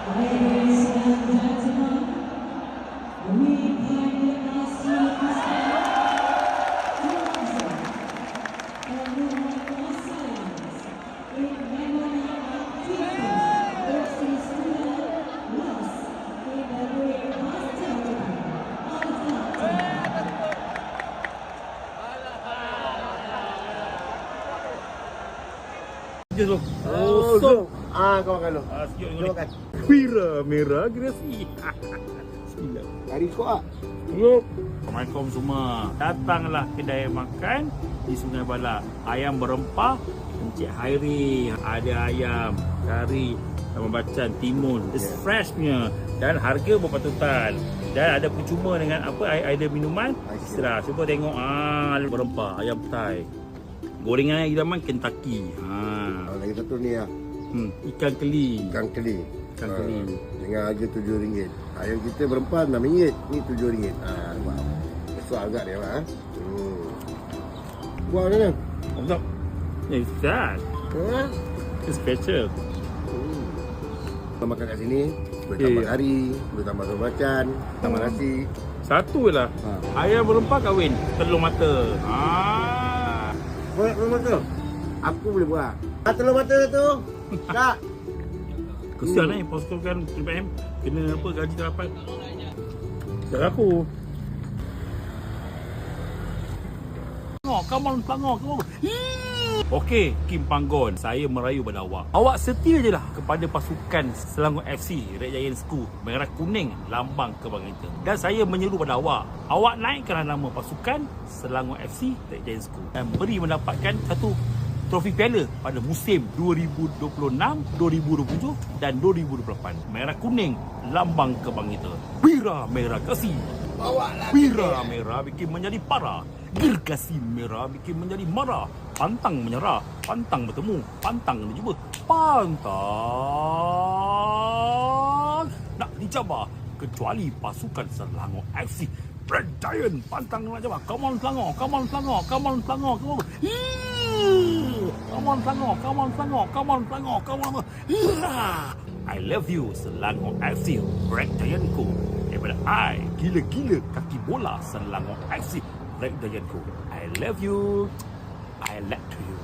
Ladies and gentlemen, we kindly ask you to stand to observe a moment of silence in memory of people versus student lost in the great hostility of Factor. Je tu. Oh, so. Kau makan lu. Sikit Kau makan. Pira merah grasi. Bismillah. Hari sekolah. Assalamualaikum semua. Datanglah kedai makan di Sungai Bala. Ayam berempah, Encik Hairi. Ada ayam, kari, sambal bacang, timun. It's fresh punya. Dan harga berpatutan. Dan ada percuma dengan apa? Ada minuman. Istirahat. Cuba tengok. Berempah, ayam Thai. Gorengan idaman Kentucky. Lagi satu ni lah. Ikan keli. Ikan keli. Ikan keli. Dengan harga RM7. Ayam kita berempah RM6. Ni RM7. Nampak. Besar agak dia lah. Buah mana? Mantap. It's that. It's special. Kita makan kat sini. Boleh tambah kari. Boleh tambah sambal bacang. Tambah nasi. Satu je lah. Ayam berempah kahwin. Telur mata. Boleh telur mata? Aku boleh buat. Telur mata tu. Tak. Kesian pasukan PPM. Kena apa gaji tak dapat. Tak aku. Come on, come on. Okey, Kim Panggon, saya merayu pada awak. Awak setia je lah kepada pasukan Selangor FC, Red Giant School, merah kuning, lambang kebangkitan. Dan saya menyeru pada awak, awak naikkanlah nama pasukan Selangor FC, Red Giant School dan beri mendapatkan satu trofi piala pada musim 2026, 2027 dan 2028. Merah kuning, lambang kebangkitan. Bira merah kasih. Bira merah bikin menjadi parah. Gergasi merah bikin menjadi marah. Pantang menyerah, pantang bertemu, pantang mencuba, pantang nak dicabar kecuali pasukan Selangor FC. Red Giant pantang nak cabar. Come on Selangor, come on Selangor, come on Selangor, come on. Come on Selangor, come on Selangor, come on Selangor, come on. I love you Selangor FC, Red Giant Ko. Daripada I, gila-gila kaki bola Selangor FC, Red Giant Ko. I love you. I like to you.